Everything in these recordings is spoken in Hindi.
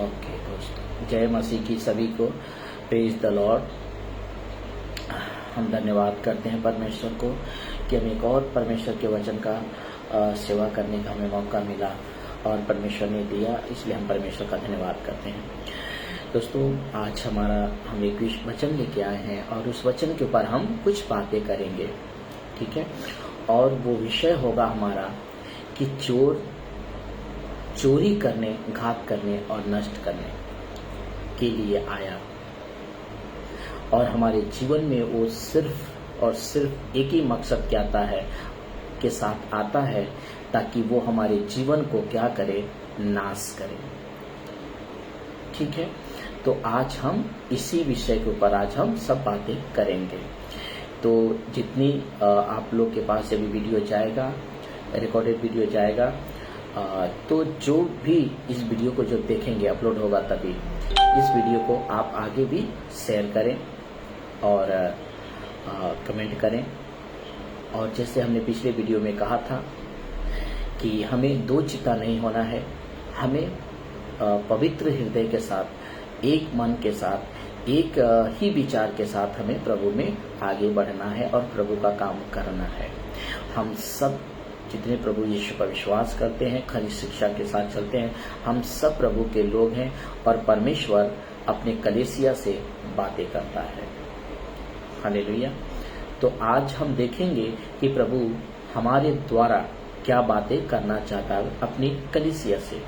ओके दोस्तों, जय मसीह की सभी को, प्रेज द लॉर्ड। हम धन्यवाद करते हैं परमेश्वर को कि हमें एक और परमेश्वर के वचन का सेवा करने का हमें मौका मिला और परमेश्वर ने दिया, इसलिए हम परमेश्वर का धन्यवाद करते हैं। दोस्तों, आज हम एक वचन लेके आए हैं और उस वचन के ऊपर हम कुछ बातें करेंगे, ठीक है। और वो विषय होगा हमारा कि चोरी करने, घात करने और नष्ट करने के लिए आया, और हमारे जीवन में वो सिर्फ और सिर्फ एक ही मकसद के साथ आता है, ताकि वो हमारे जीवन को क्या करे, नाश करे, ठीक है। तो आज हम इसी विषय के ऊपर आज हम सब बातें करेंगे। तो जितनी आप लोग के पास जब वीडियो जाएगा, रिकॉर्डेड वीडियो जाएगा, तो जो भी इस वीडियो को जो देखेंगे, अपलोड होगा तभी इस वीडियो को आप आगे भी शेयर करें और कमेंट करें। और जैसे हमने पिछले वीडियो में कहा था कि हमें दो चिता नहीं होना है, हमें पवित्र हृदय के साथ, एक मन के साथ, एक ही विचार के साथ हमें प्रभु में आगे बढ़ना है और प्रभु का काम करना है। हम सब जितने प्रभु यीशु पर विश्वास करते हैं, खरी शिक्षा के साथ चलते हैं, हम सब प्रभु के लोग हैं और परमेश्वर अपने कलीसिया से बातें करता है। हालेलुया। तो आज हम देखेंगे कि प्रभु हमारे द्वारा क्या बातें करना चाहता है अपनी कलीसिया से।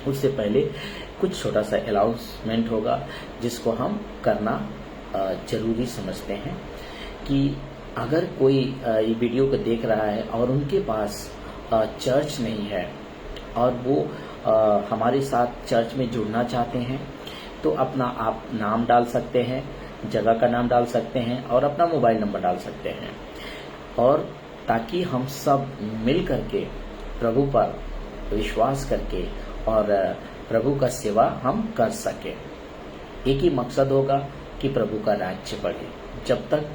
उससे पहले कुछ छोटा सा अनाउंसमेंट होगा जिसको हम करना जरूरी समझते हैं कि अगर कोई ये वीडियो को देख रहा है और उनके पास चर्च नहीं है और वो हमारे साथ चर्च में जुड़ना चाहते हैं, तो अपना आप नाम डाल सकते हैं, जगह का नाम डाल सकते हैं और अपना मोबाइल नंबर डाल सकते हैं, और ताकि हम सब मिल करके प्रभु पर विश्वास करके और प्रभु का सेवा हम कर सके। एक ही मकसद होगा कि प्रभु का राज्य बढ़े। जब तक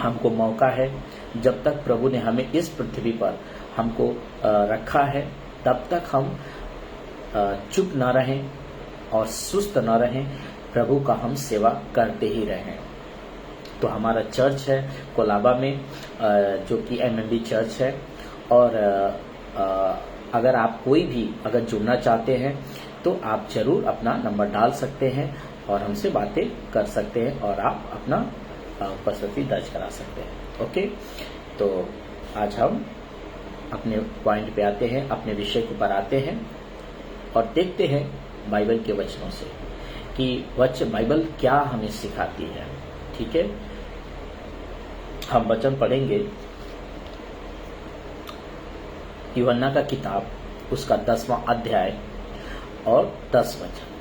हमको मौका है, जब तक प्रभु ने हमें इस पृथ्वी पर हमको रखा है, तब तक हम चुप न रहें और सुस्त न रहें, प्रभु का हम सेवा करते ही रहें। तो हमारा चर्च है कोलाबा में, जो कि एमएमबी चर्च है, और अगर आप कोई भी अगर जुड़ना चाहते हैं तो आप जरूर अपना नंबर डाल सकते हैं और हमसे बातें कर सकते हैं और आप अपना उपस्थिति दर्ज करा सकते हैं। ओके, तो आज हम अपने पॉइंट पे आते हैं, अपने विषय के ऊपर आते हैं और देखते हैं बाइबल के वचनों से कि बाइबल क्या हमें सिखाती है, ठीक है। हम वचन पढ़ेंगे यूहन्ना का किताब, उसका 10वां अध्याय और 10 वचन।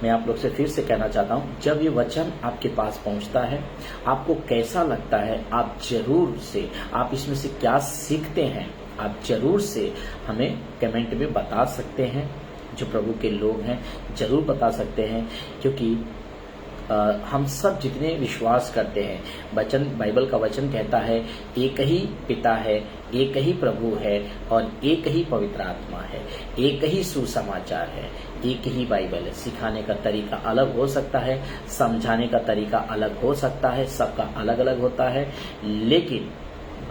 मैं आप लोग से फिर से कहना चाहता हूं, जब ये वचन आपके पास पहुंचता है, आपको कैसा लगता है, आप जरूर से, आप इसमें से क्या सीखते हैं, आप जरूर से हमें कमेंट में बता सकते हैं। जो प्रभु के लोग हैं जरूर बता सकते हैं, क्योंकि हम सब जितने विश्वास करते हैं, बाइबल का वचन कहता है एक ही पिता है, एक ही प्रभु है और एक ही पवित्र आत्मा है, एक ही सुसमाचार है, एक ही बाइबल है। सिखाने का तरीका अलग हो सकता है, समझाने का तरीका अलग हो सकता है, सबका अलग अलग होता है, लेकिन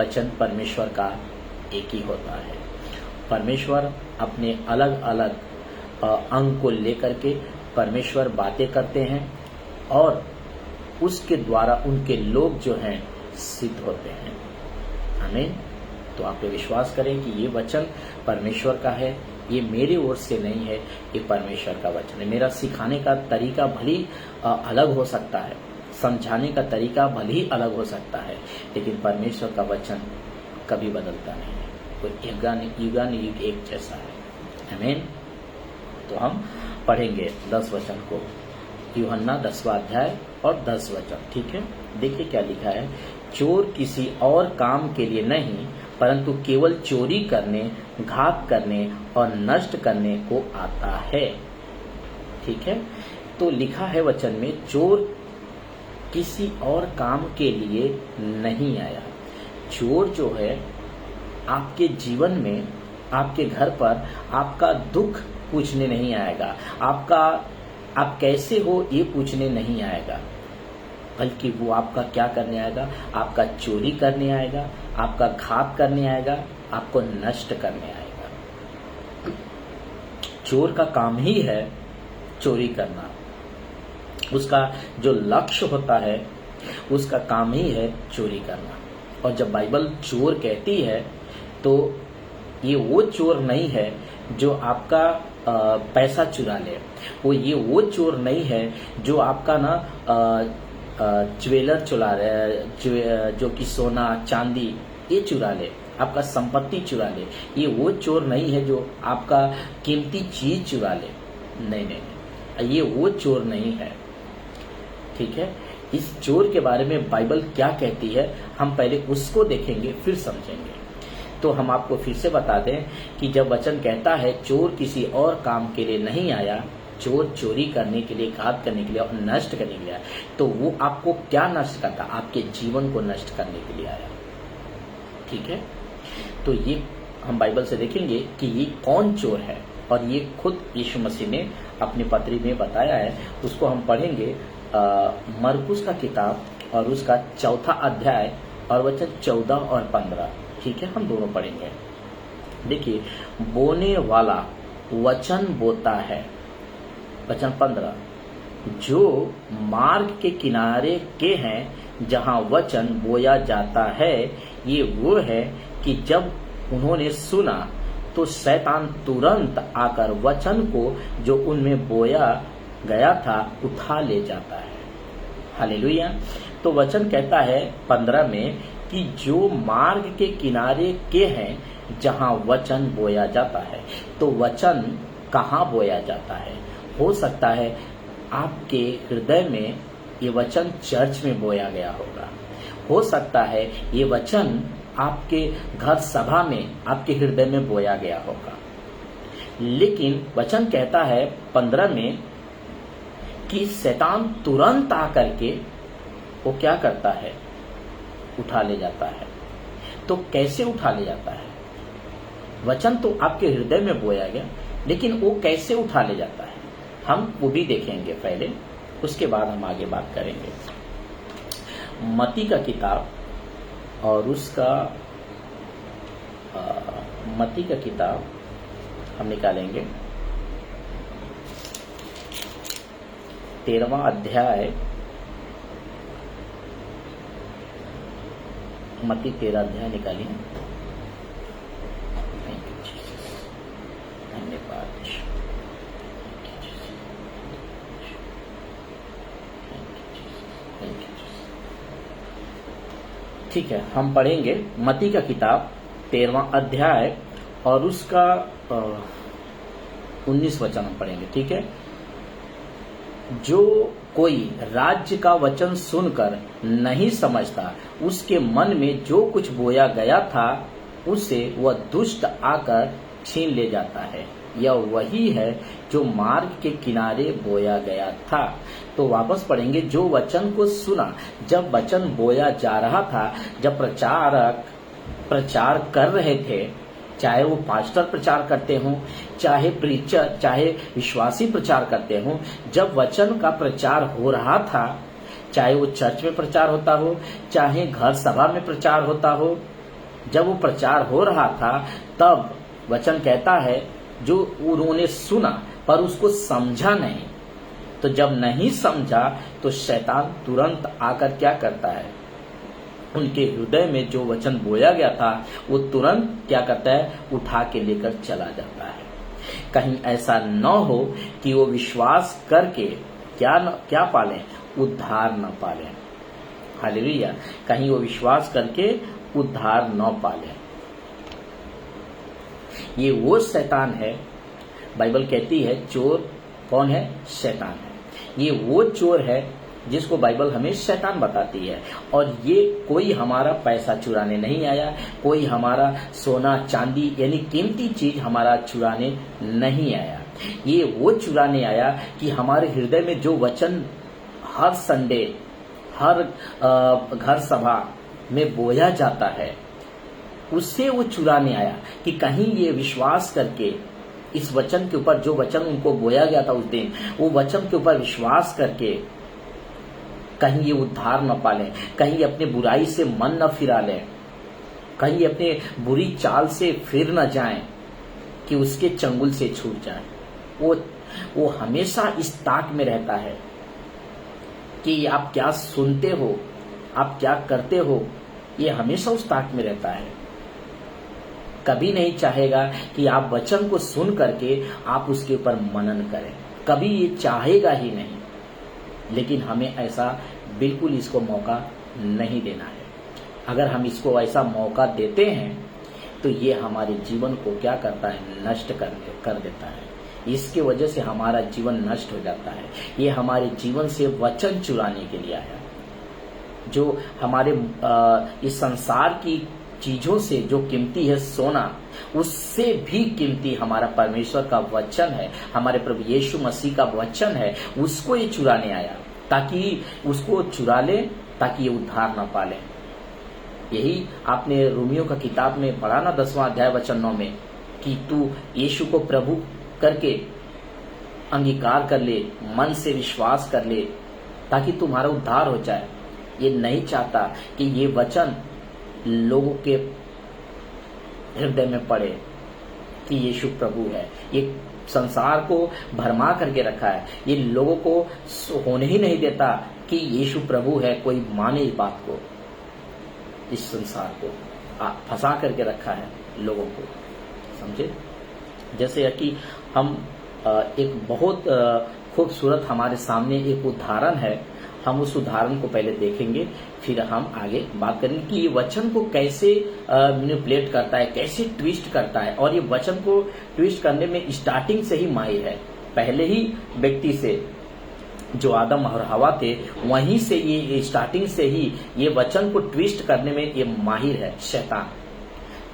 वचन परमेश्वर का एक ही होता है। परमेश्वर अपने अलग अलग अंग को लेकर के परमेश्वर बातें करते हैं और उसके द्वारा उनके लोग जो हैं सिद्ध होते हैं। आमीन। तो आप लोग विश्वास करें कि ये वचन परमेश्वर का है, ये मेरी ओर से नहीं है, ये परमेश्वर का वचन है। मेरा सिखाने का तरीका भली अलग हो सकता है, समझाने का तरीका भली अलग हो सकता है, लेकिन परमेश्वर का वचन कभी बदलता नहीं है, कोई युगानुयुग एक जैसा है। आमीन। तो हम पढ़ेंगे 10 वचन को, यूहन्ना 10वां अध्याय और 10 वचन, ठीक है। देखिए क्या लिखा है। चोर किसी और काम के लिए नहीं, परंतु केवल चोरी करने, घात करने और नष्ट करने को आता है, ठीक है। तो लिखा है वचन में, चोर किसी और काम के लिए नहीं आया। चोर जो है आपके जीवन में, आपके घर पर आपका दुख पूछने नहीं आएगा, आपका आप कैसे हो ये पूछने नहीं आएगा, बल्कि वो आपका क्या करने आएगा, आपका चोरी करने आएगा, आपका घात करने आएगा, आपको नष्ट करने आएगा। चोर का काम ही है चोरी करना, उसका जो लक्ष्य होता है उसका काम ही है चोरी करना। और जब बाइबल चोर कहती है तो ये वो चोर नहीं है जो आपका पैसा चुरा ले, वो चोर नहीं है जो आपका ना ज्वेलर चुरा ले, जो कि सोना चांदी ये चुरा ले, आपका संपत्ति चुरा ले। ये वो चोर नहीं है जो आपका कीमती चीज चुरा ले, नहीं, ये वो चोर नहीं है। ठीक है, इस चोर के बारे में बाइबल क्या कहती है हम पहले उसको देखेंगे फिर समझेंगे। तो हम आपको फिर से बता दें कि जब वचन कहता है चोर किसी और काम के लिए नहीं आया, चोर चोरी करने के लिए, घात करने के लिए और नष्ट करने के लिए आया, तो वो आपको क्या नष्ट करता, आपके जीवन को नष्ट करने के लिए आया। ठीक है, तो ये हम बाइबल से देखेंगे कि ये कौन चोर है, और ये खुद यीशु मसीह ने अपनी पत्री में बताया है। उसको हम पढ़ेंगे मरकुस का किताब और उसका 4 अध्याय और वचन 14 और 15। ठीक है, हम दोनों पढ़ेंगे। देखिए, बोने वाला वचन बोता है, वचन 15, जो मार्ग के किनारे के हैं जहां वचन बोया जाता है, ये वो है कि जब उन्होंने सुना तो शैतान तुरंत आकर वचन को जो उनमें बोया गया था उठा ले जाता है। हालेलुया। तो वचन कहता है 15 में कि जो मार्ग के किनारे के हैं जहां वचन बोया जाता है। तो वचन कहाँ बोया जाता है? हो सकता है आपके हृदय में ये वचन चर्च में बोया गया होगा, हो सकता है ये वचन आपके घर सभा में, आपके हृदय में बोया गया होगा। लेकिन वचन कहता है 15 में कि शैतान तुरंत आकर के वो क्या करता है, उठा ले जाता है। तो कैसे उठा ले जाता है? वचन तो आपके हृदय में बोया गया, लेकिन वो कैसे उठा ले जाता है हम वो भी देखेंगे पहले, उसके बाद हम आगे बात करेंगे। मत्ती का किताब और उसका मत्ती का किताब हम निकालेंगे 13वां अध्याय, मत्ती 13 अध्याय निकालिए। धन्यवाद। ठीक है, हम पढ़ेंगे मत्ती का किताब 13वां अध्याय और उसका 19 वचन हम पढ़ेंगे। ठीक है, जो कोई राज्य का वचन सुनकर नहीं समझता, उसके मन में जो कुछ बोया गया था उसे वह दुष्ट आकर छीन ले जाता है। यह वही है जो मार्ग के किनारे बोया गया था। तो वापस पढ़ेंगे, जो वचन को सुना, जब वचन बोया जा रहा था, जब प्रचारक प्रचार कर रहे थे, चाहे वो पास्टर प्रचार करते हों, चाहे प्रीचर, चाहे विश्वासी प्रचार करते हों, जब वचन का प्रचार हो रहा था, चाहे वो चर्च में प्रचार होता हो, चाहे घर सभा में प्रचार होता हो, जब वो प्रचार हो रहा था, तब वचन कहता है जो उन्होंने सुना पर उसको समझा नहीं। तो जब नहीं समझा तो शैतान तुरंत आकर क्या करता है, उनके हृदय में जो वचन बोया गया था वो तुरंत क्या करता है, उठा के लेकर चला जाता है। कहीं ऐसा न हो कि वो विश्वास करके क्या पालें, उद्धार न पालें। हालेलुया। कहीं वो विश्वास करके उद्धार न पालें। ये वो शैतान है, बाइबल कहती है चोर कौन है? शैतान है। ये वो चोर है जिसको बाइबल हमें शैतान बताती है। और ये कोई हमारा पैसा चुराने नहीं आया, कोई हमारा सोना चांदी यानी कीमती चीज हमारा चुराने नहीं आया। ये वो चुराने आया कि हमारे हृदय में जो वचन हर संडे, हर घर सभा में बोया जाता है, उससे वो चुराने आया कि कहीं ये विश्वास करके इस वचन के ऊपर, जो वचन उनको बोया गया था उस दिन, वो वचन के ऊपर विश्वास करके कहीं ये उद्धार न पालें, कहीं अपने बुराई से मन न फिरा लें, कहीं अपने बुरी चाल से फिर न जाएं कि उसके चंगुल से छूट जाएं। वो हमेशा इस ताक में रहता है कि आप क्या सुनते हो, आप क्या करते हो, ये हमेशा उस ताक में रहता है। कभी नहीं चाहेगा कि आप वचन को सुन करके आप उसके ऊपर मनन करें, कभी ये चाहेगा ही नहीं। लेकिन हमें ऐसा बिल्कुल इसको मौका नहीं देना है। अगर हम इसको ऐसा मौका देते हैं तो ये हमारे जीवन को क्या करता है, नष्ट कर देता है। इसके वजह से हमारा जीवन नष्ट हो जाता है। ये हमारे जीवन से वचन चुराने के लिए आया, जो हमारे इस संसार की चीजों से जो कीमती है सोना, उससे भी कीमती हमारा परमेश्वर का वचन है, हमारे प्रभु यीशु मसीह का वचन है। उसको ये चुराने आया ताकि उसको चुरा ले, ताकि ये उद्धार ना पाले। यही आपने रोमियो का किताब में पढ़ा ना 10वां अध्याय वचन 9 में, कि तू यीशु को प्रभु करके अंगीकार कर ले, मन से विश्वास कर ले, ताकि तुम्हारा उद्धार हो जाए। ये नहीं चाहता कि ये वचन लोगों के हृदय में पड़े कि यीशु प्रभु है। ये संसार को भरमा करके रखा है, ये लोगों को होने ही नहीं देता कि यीशु प्रभु है। कोई माने इस बात को, इस संसार को फंसा करके रखा है लोगों को, समझे। जैसे कि हम एक बहुत खूबसूरत हमारे सामने एक उदाहरण है, हम उस उदाहरण को पहले देखेंगे, फिर हम आगे बात करेंगे कि ये वचन को कैसे मैनिपुलेट करता है, कैसे ट्विस्ट करता है। और ये वचन को ट्विस्ट करने में स्टार्टिंग से ही माहिर है। पहले ही व्यक्ति से, जो आदम और हवा थे, वहीं से ये स्टार्टिंग से ही ये वचन को ट्विस्ट करने में ये माहिर है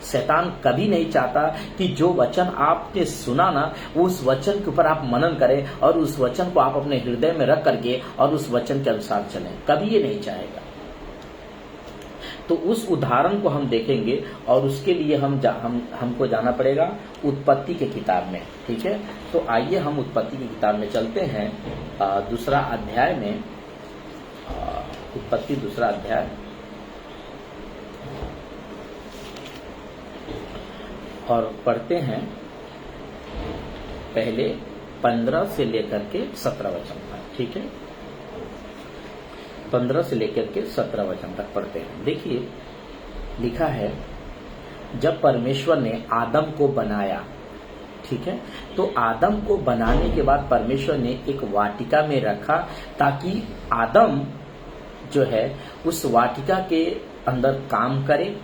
शैतान कभी नहीं चाहता कि जो वचन आपने सुना ना, उस वचन के ऊपर आप मनन करें और उस वचन को आप अपने हृदय में रख करके और उस वचन के अनुसार चलें। कभी ये नहीं चाहेगा। तो उस उदाहरण को हम देखेंगे और उसके लिए हमको जाना पड़ेगा उत्पत्ति के किताब में, ठीक है। तो आइए हम उत्पत्ति की किताब में चलते हैं, दूसरा अध्याय में, उत्पत्ति दूसरा अध्याय, और पढ़ते हैं पहले 15 से लेकर के 17 वचन तक, ठीक है। 15 से लेकर के 17 वचन तक पढ़ते हैं। देखिए लिखा है, जब परमेश्वर ने आदम को बनाया, ठीक है, तो आदम को बनाने के बाद परमेश्वर ने एक वाटिका में रखा ताकि आदम जो है उस वाटिका के अंदर काम करे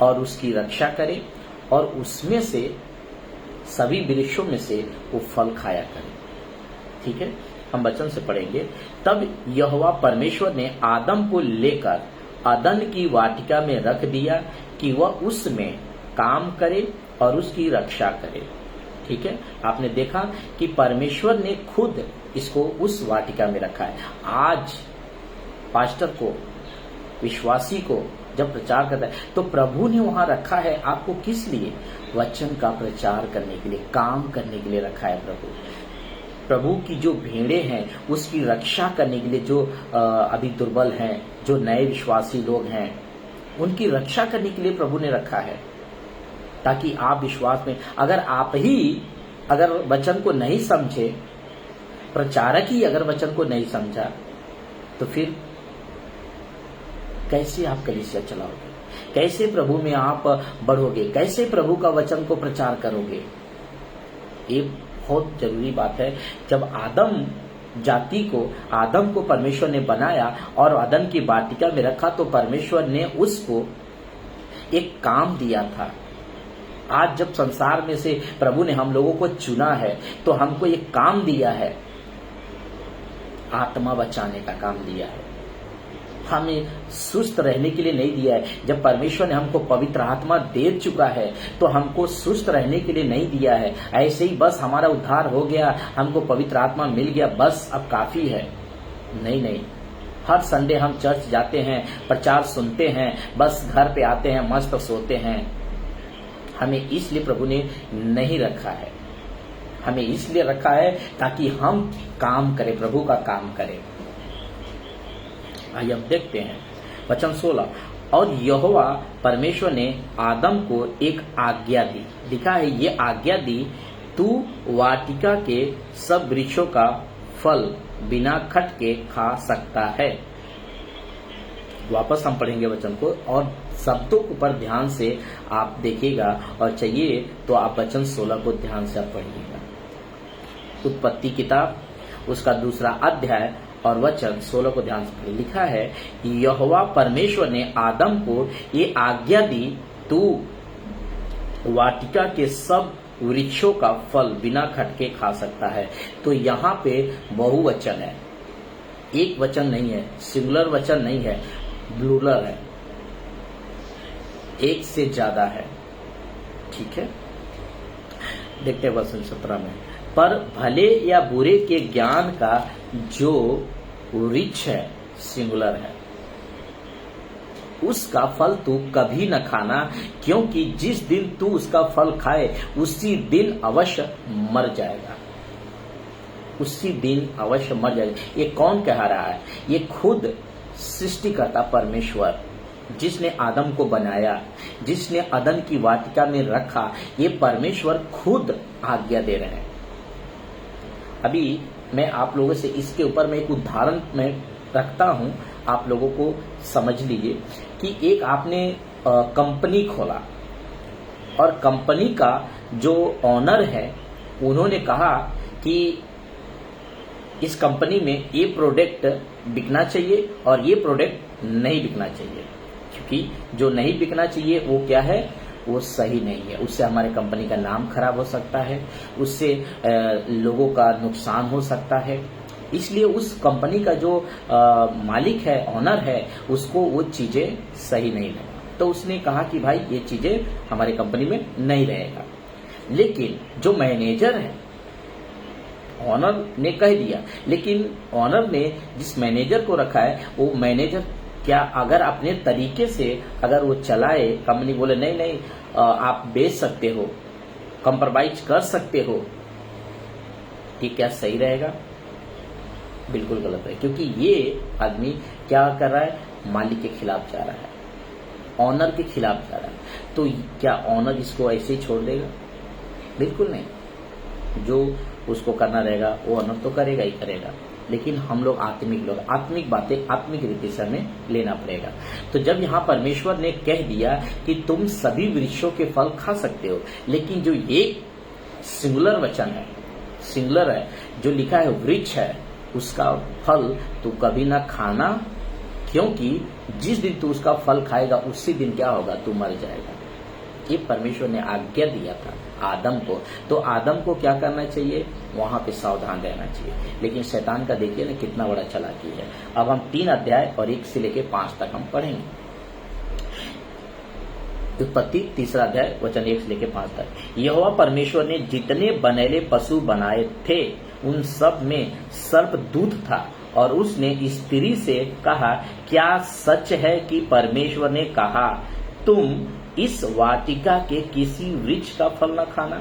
और उसकी रक्षा करे और उसमें से सभी वृक्षों में से वो फल खाया करे, ठीक है। हम वचन से पढ़ेंगे। तब यहोवा परमेश्वर ने आदम को लेकर अदन की वाटिका में रख दिया कि वह उसमें काम करे और उसकी रक्षा करे, ठीक है। आपने देखा कि परमेश्वर ने खुद इसको उस वाटिका में रखा है। आज पास्टर को, विश्वासी को जब प्रचार करता है तो प्रभु ने वहां रखा है आपको किस लिए? वचन का प्रचार करने के लिए, काम करने के लिए रखा है। प्रभु की जो भेड़े हैं उसकी रक्षा करने के लिए, जो अभी दुर्बल हैं, जो नए विश्वासी लोग हैं, उनकी रक्षा करने के लिए प्रभु ने रखा है, ताकि आप विश्वास में, अगर वचन को नहीं समझे, प्रचारक ही अगर वचन को नहीं समझा, तो फिर कैसे आप कलीसिया चलाओगे, कैसे प्रभु में आप बढ़ोगे, कैसे प्रभु का वचन को प्रचार करोगे? ये बहुत जरूरी बात है। जब आदम को परमेश्वर ने बनाया और अदन की वाटिका में रखा, तो परमेश्वर ने उसको एक काम दिया था। आज जब संसार में से प्रभु ने हम लोगों को चुना है, तो हमको एक काम दिया है, आत्मा बचाने का काम दिया है। हमें सुस्त रहने के लिए नहीं दिया है। जब परमेश्वर ने हमको पवित्र आत्मा दे चुका है, तो हमको सुस्त रहने के लिए नहीं दिया है। ऐसे ही बस हमारा उद्धार हो गया, हमको पवित्र आत्मा मिल गया, बस अब काफी है। नहीं, हर संडे हम चर्च जाते हैं, प्रचार सुनते हैं, बस घर पे आते हैं, मस्त सोते हैं। हमें इसलिए प्रभु ने नहीं रखा है। हमें इसलिए रखा है ताकि हम काम करें, प्रभु का काम करें। आइए अब देखते हैं वचन 16। और यहोवा परमेश्वर ने आदम को एक आज्ञा दी, लिखा है ये आज्ञा दी, तू वाटिका के सब वृक्षों का फल बिना खट के खा सकता है। वापस हम पढ़ेंगे वचन को और शब्दों के ऊपर ध्यान से आप देखिएगा, और चाहिए तो आप वचन 16 को ध्यान से आप पढ़िएगा। उत्पत्ति किताब उसका 2 अध्याय और वचन 16 को ध्यान से पढ़िए। लिखा है यहोवा परमेश्वर ने आदम को ये आज्ञा दी, तू वाटिका के सब वृक्षों का फल बिना खटके खा सकता है। तो यहाँ पे बहुवचन है, एक वचन नहीं है, सिंगुलर वचन नहीं है, प्लूरल है, एक से ज्यादा है। ठीक है, देखते हैं वचन 17 में। पर भले या बुरे के ज्ञान का जो वृक्ष है, सिंगुलर है, उसका फल तू कभी न खाना, क्योंकि जिस दिन तू उसका फल खाए उसी दिन अवश्य मर जाएगा। उसी दिन अवश्य मर जाएगा। ये कौन कह रहा है? ये खुद सृष्टिकर्ता परमेश्वर, जिसने आदम को बनाया, जिसने अदन की वाटिका में रखा, ये परमेश्वर खुद आज्ञा दे रहे हैं। अभी मैं आप लोगों से इसके ऊपर मैं एक उदाहरण में रखता हूं, आप लोगों को समझ लीजिए कि एक आपने कंपनी खोला और कंपनी का जो ऑनर है उन्होंने कहा कि इस कंपनी में ये प्रोडक्ट बिकना चाहिए और ये प्रोडक्ट नहीं बिकना चाहिए, क्योंकि जो नहीं बिकना चाहिए वो क्या है, वो सही नहीं है, उससे हमारे कंपनी का नाम खराब हो सकता है, उससे लोगों का नुकसान हो सकता है। इसलिए उस कंपनी का जो मालिक है, ऑनर है, उसको वो चीजें सही नहीं लगी। तो उसने कहा कि भाई ये चीजें हमारे कंपनी में नहीं रहेगा। लेकिन जो मैनेजर है, ऑनर ने कह दिया, लेकिन ऑनर ने जिस मैनेजर को रखा है वो मैनेजर क्या अगर अपने तरीके से अगर वो चलाए, कंपनी बोले नहीं नहीं आप बेच सकते हो, कंप्रोमाइज कर सकते हो, कि क्या सही रहेगा? बिल्कुल गलत है, क्योंकि ये आदमी क्या कर रहा है, मालिक के खिलाफ जा रहा है, ऑनर के खिलाफ जा रहा है। तो क्या ऑनर इसको ऐसे ही छोड़ देगा? बिल्कुल नहीं। जो उसको करना रहेगा वो ऑनर तो करेगा ही करेगा। लेकिन हम लोग आत्मिक बातें आत्मिक रीति से हमें लेना पड़ेगा। तो जब यहाँ परमेश्वर ने कह दिया कि तुम सभी वृक्षों के फल खा सकते हो, लेकिन जो ये सिंगुलर वचन है, सिंगुलर है, जो लिखा है वृक्ष है, उसका फल तू कभी ना खाना, क्योंकि जिस दिन तू उसका फल खाएगा उसी दिन क्या होगा, तू मर जाएगा। ये परमेश्वर ने आज्ञा दिया था आदम को। तो आदम को क्या करना चाहिए, वहां पे सावधान रहना चाहिए। लेकिन शैतान का देखिए ना कितना बड़ा चालाकी है। अब हम 3 अध्याय और 1 से लेके 5 तक हम पढ़ेंगे। उत्पत्ति 3 अध्याय वचन 1 से लेके 5 तक। यहोवा परमेश्वर ने जितने बनेले पशु बनाए थे उन सब में सर्पदूत था, और उसने स्त्री से कहा, क्या सच है कि परमेश्वर ने कहा तुम इस वाटिका के किसी वृक्ष का फल न खाना?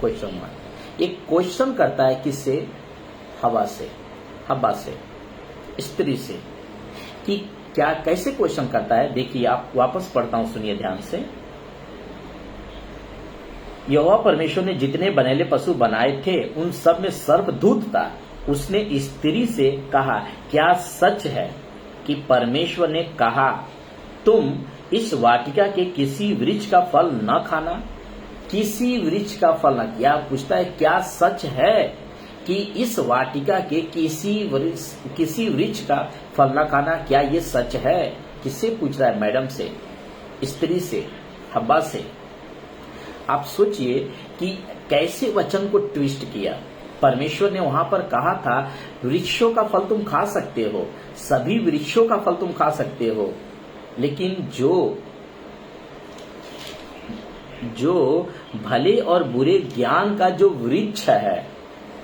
Question mark. एक क्वेश्चन करता है किससे? हवा से, स्त्री से, कि क्या कैसे क्वेश्चन करता है? देखिए आप वापस पढ़ता हूं, सुनिए ध्यान से। यहोवा परमेश्वर ने जितने बनेले पशु बनाए थे उन सब में सर्पदूत था। उसने स्त्री से कहा, क्या सच है कि परमेश्वर ने कहा तुम इस वाटिका के किसी वृक्ष का फल न खाना? किसी वृक्ष का फल न। क्या पूछता है, क्या सच है कि इस वाटिका के किसी वृक्ष का फल न खाना? क्या ये सच है? किससे पूछ रहा है? मैडम से, स्त्री से, हब्बा से। आप सोचिए कि कैसे वचन को ट्विस्ट किया। परमेश्वर ने वहां पर कहा था वृक्षों का फल तुम खा सकते हो, सभी वृक्षों का फल तुम खा सकते हो, लेकिन जो भले और बुरे ज्ञान का जो वृक्ष है,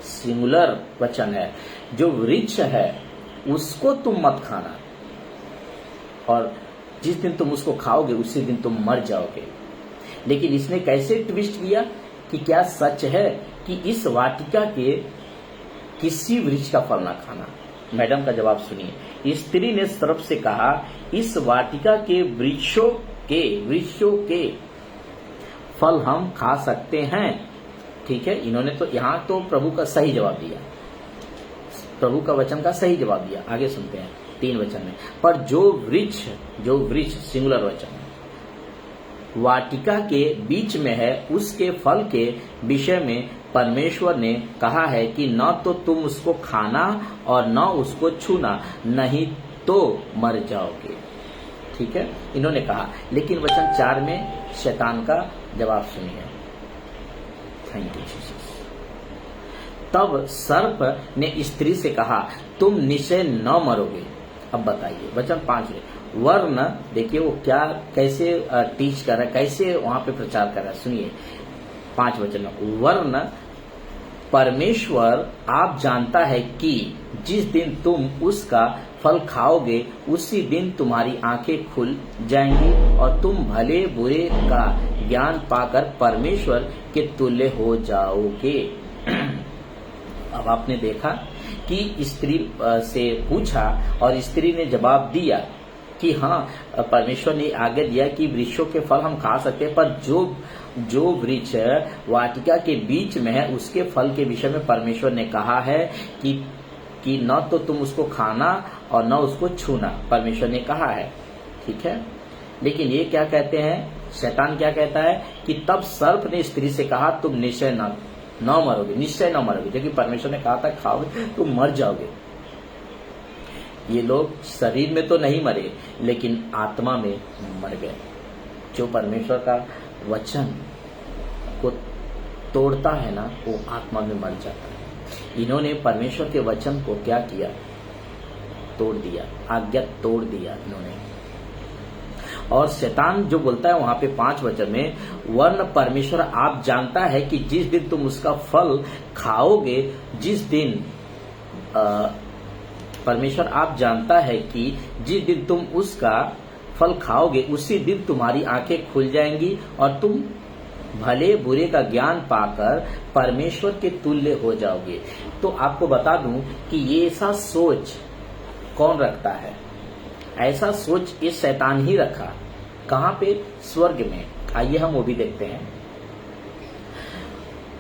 सिंगुलर वचन है, जो वृक्ष है उसको तुम मत खाना, और जिस दिन तुम उसको खाओगे उसी दिन तुम मर जाओगे। लेकिन इसने कैसे ट्विस्ट किया कि क्या सच है कि इस वाटिका के किसी वृक्ष का फल ना खाना। मैडम का जवाब सुनिए। स्त्री ने सर्प से कहा, इस वाटिका के वृक्षों के फल हम खा सकते हैं। ठीक है, इन्होंने तो यहां तो प्रभु का सही जवाब दिया, प्रभु का वचन का सही जवाब दिया। आगे सुनते हैं 3 वचन में। पर जो वृक्ष सिंगुलर वचन है, वाटिका के बीच में है, उसके फल के विषय में परमेश्वर ने कहा है कि न तो तुम उसको खाना और न उसको छूना, नहीं तो मर जाओगे। ठीक है, इन्होंने कहा। लेकिन वचन 4 में शैतान का जवाब सुनिए। Thank you Jesus. तब सर्प ने स्त्री से कहा, तुम निश्चय न मरोगे। अब बताइए वचन 5 में, वर्ण देखिए वो क्या कैसे टीच कर रहा है, कैसे वहां पे प्रचार कर रहा है। सुनिए 5 वचन में, वर्ण परमेश्वर आप जानता है कि जिस दिन तुम उसका फल खाओगे उसी दिन तुम्हारी आंखें खुल जाएंगी और तुम भले बुरे का ज्ञान पाकर परमेश्वर के तुल्य हो जाओगे। अब आपने देखा कि स्त्री से पूछा और स्त्री ने जवाब दिया कि हाँ, परमेश्वर ने आज्ञा दिया कि वृक्षों के फल हम खा सकते हैं, पर जो वृक्ष वाटिका के बीच में है उसके फल के विषय में परमेश्वर ने कहा है कि न तो तुम उसको खाना और न उसको छूना, परमेश्वर ने कहा है। ठीक है, लेकिन ये क्या कहते हैं, शैतान क्या कहता है कि तब सर्प ने स्त्री से कहा, तुम निश्चय न मरोगे, निश्चय न मरोगे। क्योंकि परमेश्वर ने कहा था खाओगे तुम मर जाओगे। ये लोग शरीर में तो नहीं मरे लेकिन आत्मा में मर गए। जो परमेश्वर का वचन को तोड़ता है ना, वो आत्मा में मर जाता है। इन्होंने परमेश्वर के वचन को क्या किया, तोड़ दिया, आज्ञा तोड़ दिया इन्होंने। और शैतान जो बोलता है वहां पे 5 वचन में, वर्ण परमेश्वर आप जानता है कि जिस दिन तुम उसका फल खाओगे, जिस दिन परमेश्वर आप जानता है कि जिस दिन तुम उसका फल खाओगे उसी दिन तुम्हारी आंखें खुल जाएंगी और तुम भले बुरे का ज्ञान पाकर परमेश्वर के तुल्य हो जाओगे। तो आपको बता दूं कि ये ऐसा सोच कौन रखता है, ऐसा सोच ये शैतान ही रखा। कहां पे? स्वर्ग में। आइए हम वो भी देखते हैं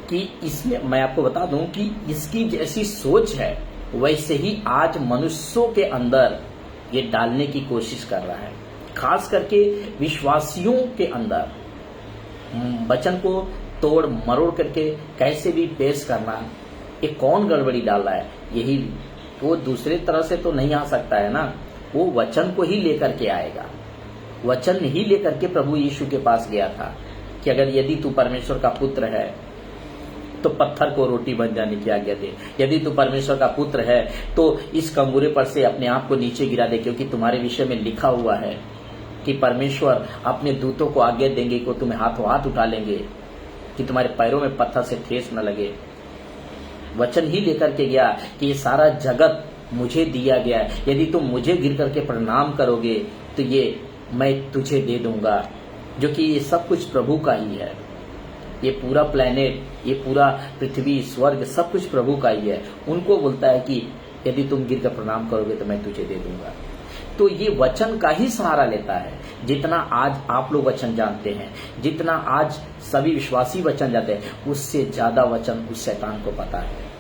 कि इसमें मैं आपको बता दूं कि इसकी जैसी सोच है वैसे ही आज मनुष्यों के अंदर ये डालने की कोशिश कर रहा है, खास करके विश्वासियों के अंदर वचन को तोड़ मरोड़ करके कैसे भी पेश करना। ये कौन गड़बड़ी डाल रहा है? यही वो दूसरे तरह से तो नहीं आ सकता है ना, वो वचन को ही लेकर के आएगा। वचन ही लेकर के प्रभु यीशु के पास गया था कि अगर यदि तू परमेश्वर का पुत्र है तो पत्थर को रोटी बन जाने की आज्ञा दे। यदि तू परमेश्वर का पुत्र है तो इस कंगूरे पर से अपने आप को नीचे गिरा दे, क्योंकि तुम्हारे विषय में लिखा हुआ है कि परमेश्वर अपने दूतों को आज्ञा देंगे कि तुम्हें हाथों हाथ उठा लेंगे कि तुम्हारे पैरों में पत्थर से ठेस न लगे। वचन ही लेकर के गया कि ये सारा जगत मुझे दिया गया है, यदि तुम मुझे गिर करके प्रणाम करोगे तो ये मैं तुझे दे दूंगा। जो कि ये सब कुछ प्रभु का ही है, ये पूरा प्लेनेट, ये पूरा पृथ्वी, स्वर्ग सब कुछ प्रभु का ही है। उनको बोलता है कि यदि तुम गिर कर प्रणाम करोगे तो मैं तुझे दे दूंगा। तो ये वचन का ही सहारा लेता है। जितना आज आप लोग वचन जानते हैं, जितना आज सभी विश्वासी वचन जानते हैं, उससे ज्यादा वचन उस शैतान को पता है।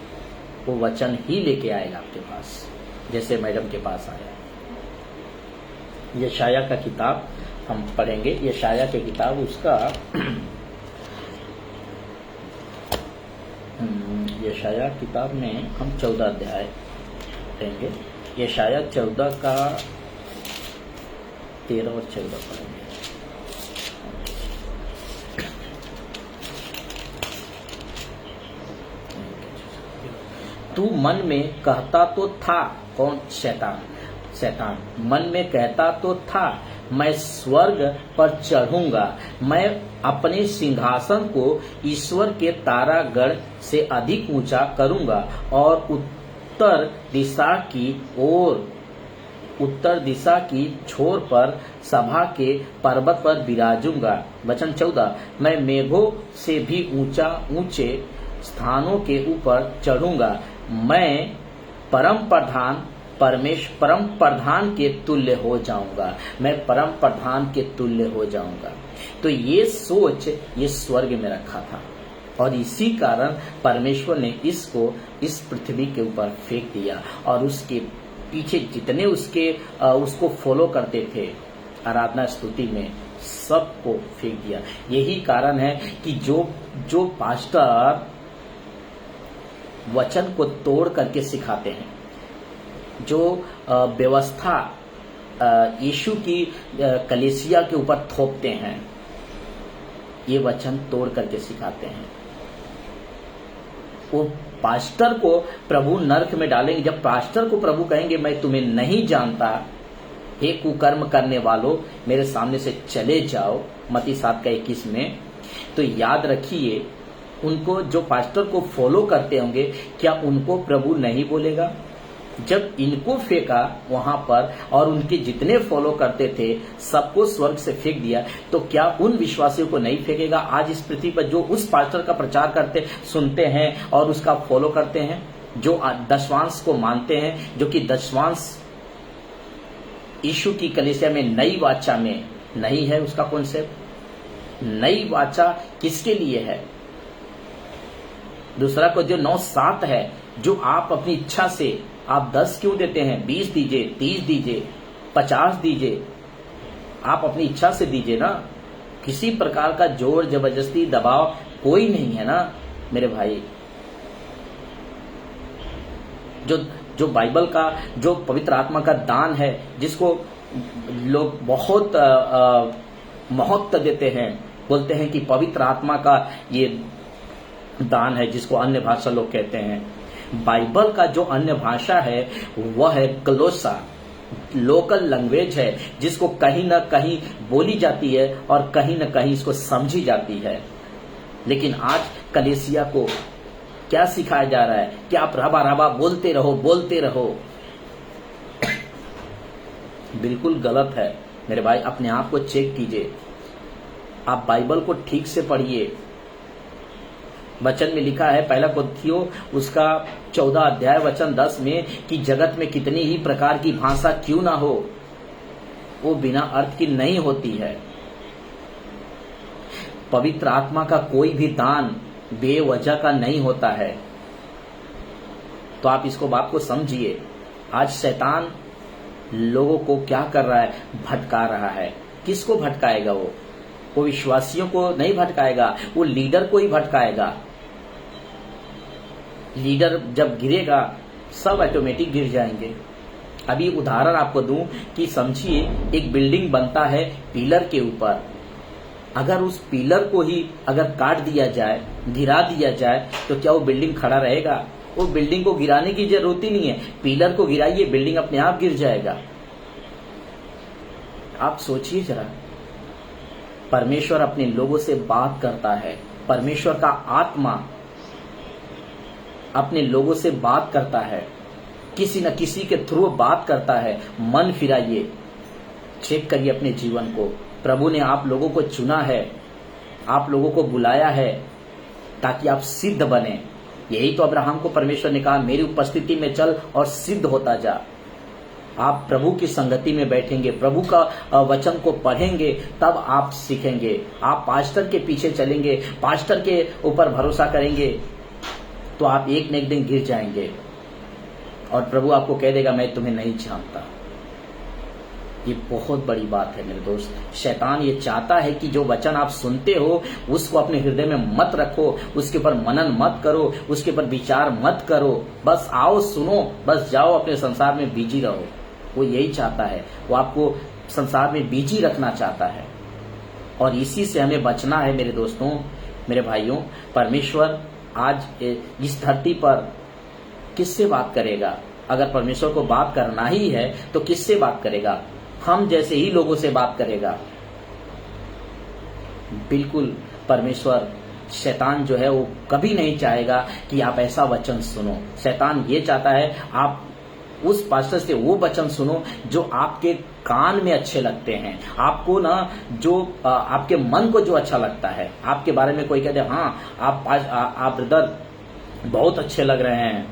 वो वचन ही लेके आएगा आपके पास, जैसे मैडम के पास आया। यशाया का किताब हम पढ़ेंगे। यशाया की किताब उसका यशाया किताब में हम 14 अध्याय पढ़ेंगे। यशाया 14 का 13 और 14 पढ़ेंगे। तू मन में कहता तो था, कौन? शैतान मन में कहता तो था, मैं स्वर्ग पर चढ़ूंगा, मैं अपने सिंहासन को ईश्वर के तारागढ़ से अधिक ऊंचा करूंगा और उत्तर दिशा की छोर पर सभा के पर्वत पर विराजूंगा। वचन 14, मैं मेघों से भी ऊंचे स्थानों के ऊपर चढ़ूंगा, मैं परम प्रधान के तुल्य हो जाऊंगा, मैं परम प्रधान के तुल्य हो जाऊंगा। तो ये सोच ये स्वर्ग में रखा था और इसी कारण परमेश्वर ने इसको इस पृथ्वी के ऊपर फेंक दिया और उसके पीछे जितने उसको फॉलो करते थे आराधना स्तुति में, सबको फेंक दिया। यही कारण है कि जो पास्टर वचन को तोड़ करके सिखाते हैं, जो व्यवस्था यीशु की कलीसिया के ऊपर थोपते हैं, ये वचन तोड़ करके सिखाते हैं। वो पास्टर को प्रभु नरक में डालेंगे। जब पास्टर को प्रभु कहेंगे मैं तुम्हें नहीं जानता, हे कुकर्म करने वालों मेरे सामने से चले जाओ, मत्ती 7:21 में, तो याद रखिए उनको जो पास्टर को फॉलो करते होंगे, क्या उनको प्रभु नहीं बोलेगा? जब इनको फेंका वहां पर और उनके जितने फॉलो करते थे सबको स्वर्ग से फेंक दिया, तो क्या उन विश्वासियों को नहीं फेंकेगा? आज इस पृथ्वी पर जो उस पास्टर का प्रचार करते सुनते हैं और उसका फॉलो करते हैं, जो दशवांश को मानते हैं, जो कि दशवांश यीशु की कलीसिया में नई वाचा में नहीं है। उसका कॉन्सेप्ट नई वाचा किसके लिए है? दूसरा को जो 9:7 है, जो आप अपनी इच्छा से आप 10 क्यों देते हैं? 20 दीजिए, 30 दीजिए, 50 दीजिए, आप अपनी इच्छा से दीजिए ना। किसी प्रकार का जोर जबरदस्ती दबाव कोई नहीं है ना मेरे भाई। जो बाइबल का जो पवित्र आत्मा का दान है, जिसको लोग बहुत महत्व देते हैं, बोलते हैं कि पवित्र आत्मा का ये दान है, जिसको अन्य भाषा लोग कहते हैं। बाइबल का जो अन्य भाषा है वह है क्लोसा, लोकल लैंग्वेज है, जिसको कहीं ना कहीं बोली जाती है और कहीं ना कहीं इसको समझी जाती है। लेकिन आज कलीसिया को क्या सिखाया जा रहा है कि आप रबा रबा बोलते रहो, बोलते रहो। बिल्कुल गलत है मेरे भाई। अपने आप को चेक कीजिए, आप बाइबल को ठीक से पढ़िए। वचन में लिखा है पहला कुरिन्थियों उसका 14 अध्याय वचन 10 में कि जगत में कितनी ही प्रकार की भाषा क्यों ना हो, वो बिना अर्थ की नहीं होती है। पवित्र आत्मा का कोई भी दान बेवजह का नहीं होता है। तो आप इसको बात को समझिए। आज शैतान लोगों को क्या कर रहा है? भटका रहा है। किसको भटकाएगा? वो विश्वासियों को नहीं भटकाएगा, वो लीडर को ही भटकाएगा। लीडर जब गिरेगा सब ऑटोमेटिक गिर जाएंगे। अभी उदाहरण आपको दूं कि समझिए एक बिल्डिंग बनता है पिलर के ऊपर। अगर उस पिलर को ही अगर काट दिया जाए, गिरा दिया जाए, तो क्या वो बिल्डिंग खड़ा रहेगा? वो बिल्डिंग को गिराने की जरूरत ही नहीं है, पिलर को गिराइए, बिल्डिंग अपने आप गिर जाएगा। आप सोचिए जरा, परमेश्वर अपने लोगों से बात करता है, परमेश्वर का आत्मा अपने लोगों से बात करता है, किसी न किसी के थ्रू बात करता है। मन फिराइए, चेक करिए अपने जीवन को। प्रभु ने आप लोगों को चुना है, आप लोगों को बुलाया है ताकि आप सिद्ध बने। यही तो अब्राहम को परमेश्वर ने कहा, मेरी उपस्थिति में चल और सिद्ध होता जा। आप प्रभु की संगति में बैठेंगे, प्रभु का वचन को पढ़ेंगे, तब आप सीखेंगे। आप पास्टर के पीछे चलेंगे, पास्टर के ऊपर भरोसा करेंगे, तो आप एक न एक दिन गिर जाएंगे और प्रभु आपको कह देगा मैं तुम्हें नहीं जानता। ये बहुत बड़ी बात है मेरे दोस्त। शैतान ये चाहता है कि जो वचन आप सुनते हो उसको अपने हृदय में मत रखो, उसके ऊपर मनन मत करो, उसके ऊपर विचार मत करो। बस आओ, सुनो, बस जाओ, अपने संसार में बिजी रहो। वो यही चाहता है, वो आपको संसार में बिजी रखना चाहता है और इसी से हमें बचना है मेरे दोस्तों, मेरे भाइयों। परमेश्वर आज इस धरती पर किससे बात करेगा? अगर परमेश्वर को बात करना ही है तो किससे बात करेगा? हम जैसे ही लोगों से बात करेगा। बिल्कुल परमेश्वर, शैतान जो है वो कभी नहीं चाहेगा कि आप ऐसा वचन सुनो। शैतान ये चाहता है आप उस पास्टर से वो वचन सुनो जो आपके कान में अच्छे लगते हैं, आपको ना जो आपके मन को जो अच्छा लगता है। आपके बारे में कोई कहते हाँ आप ब्रदर बहुत अच्छे लग रहे हैं,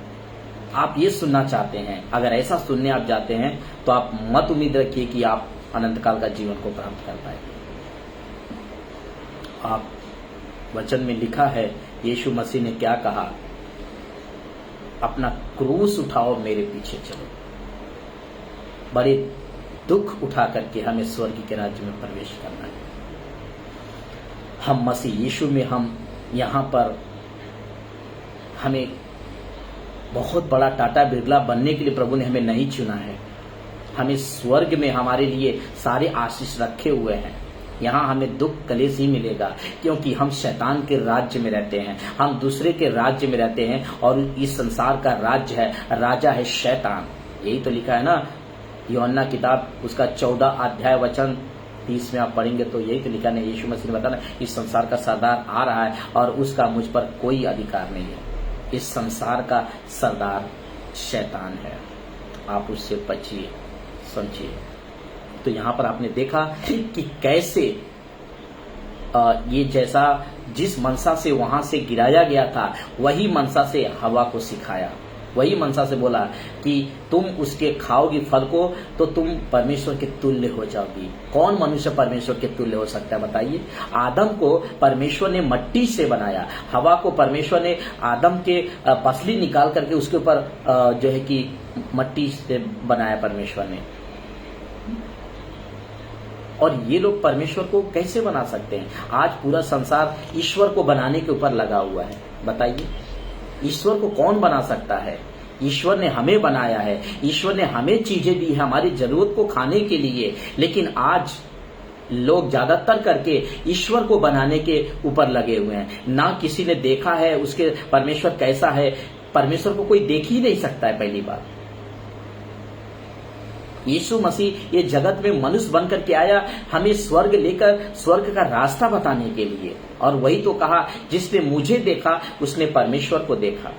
आप ये सुनना चाहते हैं, अगर ऐसा सुनने आप जाते हैं तो आप मत उम्मीद रखिए कि आप अनंत काल का जीवन को प्राप्त कर पाएंगे। आप वचन में लिखा है, यीशु मसीह ने क्या कहा, अपना क्रूस उठाओ मेरे पीछे चलो। बड़े दुख उठा करके हमें स्वर्ग के राज्य में प्रवेश करना है। हम मसीह यीशु में, हम यहाँ पर हमें बहुत बड़ा टाटा बिरला बनने के लिए प्रभु ने हमें नहीं चुना है। हमें स्वर्ग में हमारे लिए सारे आशीष रखे हुए हैं। यहाँ हमें दुख कलेश ही मिलेगा, क्योंकि हम शैतान के राज्य में रहते हैं, हम दूसरे के राज्य में रहते हैं, और इस संसार का राज्य है, राजा है शैतान। यही तो लिखा है ना, यूहन्ना किताब उसका 14 अध्याय वचन 30 में आप पढ़ेंगे तो यही तो लिखा है, यीशु मसीह ने बताया इस संसार का सरदार आ रहा है और उसका मुझ पर कोई अधिकार नहीं है। इस संसार का सरदार शैतान है, आप उससे बचिए, समझिए। तो यहाँ पर आपने देखा कि कैसे ये जैसा जिस मनसा से वहां से गिराया गया था, वही मनसा से हवा को सिखाया, वही मनसा से बोला कि तुम उसके खाओगी फल को तो तुम परमेश्वर के तुल्य हो जाओगी। कौन मनुष्य परमेश्वर के तुल्य हो सकता है बताइए? आदम को परमेश्वर ने मट्टी से बनाया, हवा को परमेश्वर ने आदम के पसली निकाल करके उसके ऊपर जो है कि मट्टी से बनाया परमेश्वर ने। और ये लोग परमेश्वर को कैसे बना सकते हैं? आज पूरा संसार ईश्वर को बनाने के ऊपर लगा हुआ है। बताइए, ईश्वर को कौन बना सकता है? ईश्वर ने हमें बनाया है, ईश्वर ने हमें चीजें दी है हमारी जरूरत को खाने के लिए, लेकिन आज लोग ज्यादातर करके ईश्वर को बनाने के ऊपर लगे हुए हैं। ना किसी ने देखा है उसके परमेश्वर कैसा है, परमेश्वर को कोई देख ही नहीं सकता है। पहली बात, यीशु मसीह ये जगत में मनुष्य बनकर के आया हमें स्वर्ग लेकर, स्वर्ग का रास्ता बताने के लिए। और वही तो कहा, जिसने मुझे देखा उसने परमेश्वर को देखा।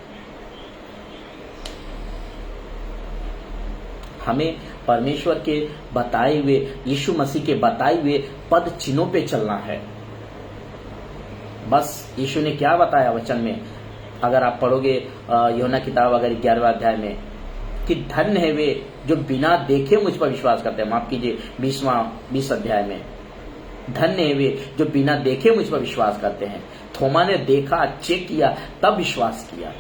हमें परमेश्वर के बताए हुए, यीशु मसीह के बताए हुए पद चिन्हों पे चलना है। बस यीशु ने क्या बताया वचन में, अगर आप पढ़ोगे यूहन्ना किताब अगर 11वें अध्याय में, कि धन्य है वे जो बिना देखे मुझ पर विश्वास करते हैं। माफ कीजिए 20 अध्याय में, धन्य है वे जो बिना देखे मुझ पर विश्वास करते हैं। थोमा ने देखा, चेक किया, तब विश्वास किया।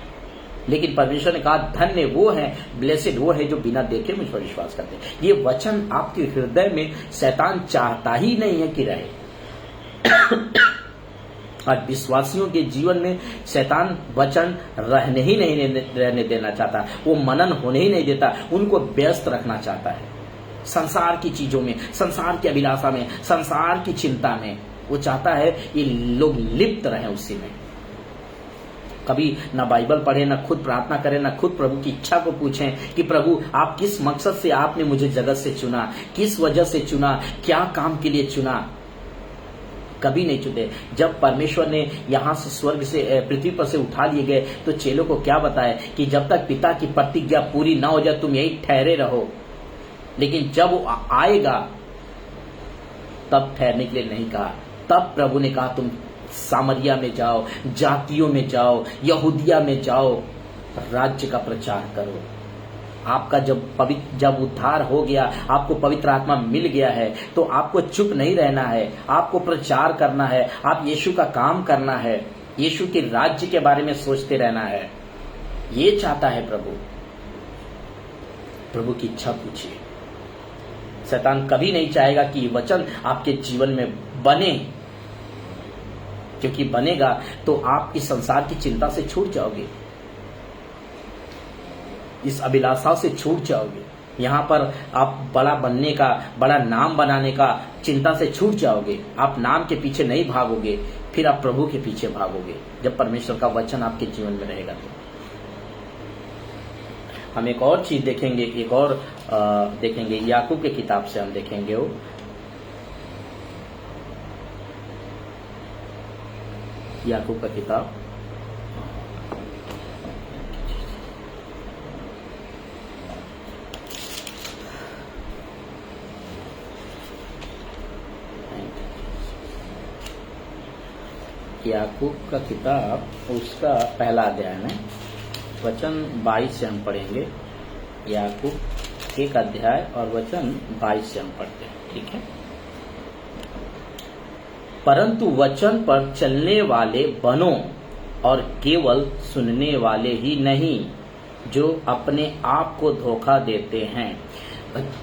लेकिन परमेश्वर ने कहा धन्य वो है, ब्लेसेड वो है जो बिना देखे मुझ पर विश्वास करते हैं। ये वचन आपके हृदय में शैतान चाहता ही नहीं है कि रहे। और विश्वासियों के जीवन में शैतान वचन रहने ही नहीं रहने देना चाहता, वो मनन होने ही नहीं देता, उनको व्यस्त रखना चाहता है संसार की चीजों में, संसार की अभिलाषा में, संसार की चिंता में। वो चाहता है ये लोग लिप्त रहें उसी में, कभी ना बाइबल पढ़े, ना खुद प्रार्थना करें, ना खुद प्रभु की इच्छा को पूछें कि प्रभु आप किस मकसद से आपने मुझे जगत से चुना, किस वजह से चुना, क्या काम के लिए चुना। कभी नहीं चुने। जब परमेश्वर ने यहाँ से स्वर्ग से पृथ्वी पर से उठा लिए गए तो चेलों को क्या बताया कि जब तक पिता की प्रतिज्ञा पूरी ना हो जाए तुम यही ठहरे रहो, लेकिन जब वो आएगा तब ठहरने के लिए नहीं कहा। तब प्रभु ने कहा तुम सामरिया में जाओ, जातियों में जाओ, यहूदिया में जाओ, राज्य का प्रचार करो। आपका जब उद्धार हो गया, आपको पवित्र आत्मा मिल गया है, तो आपको चुप नहीं रहना है, आपको प्रचार करना है, आप यीशु का काम करना है, यीशु के राज्य के बारे में सोचते रहना है। ये चाहता है प्रभु। प्रभु की इच्छा पूछिए। शैतान कभी नहीं चाहेगा कि वचन आपके जीवन में बने, क्योंकि बनेगा तो आप इस संसार की चिंता से छूट जाओगे, इस अभिलाषा से छूट जाओगे। यहाँ पर आप बड़ा बनने का, बड़ा नाम बनाने का चिंता से छूट जाओगे। आप नाम के पीछे नहीं भागोगे, फिर आप प्रभु के पीछे भागोगे जब परमेश्वर का वचन आपके जीवन में रहेगा। तो हम एक और चीज देखेंगे, एक और देखेंगे याकूब के किताब से हम देखेंगे। वो याकूब का किताब याकूब का किताब उसका पहला अध्याय में वचन 22 से हम पढ़ेंगे, याकूब 1 अध्याय और वचन 22 से हम पढ़ते हैं, ठीक है। परंतु वचन पर चलने वाले बनो और केवल सुनने वाले ही नहीं, जो अपने आप को धोखा देते हैं।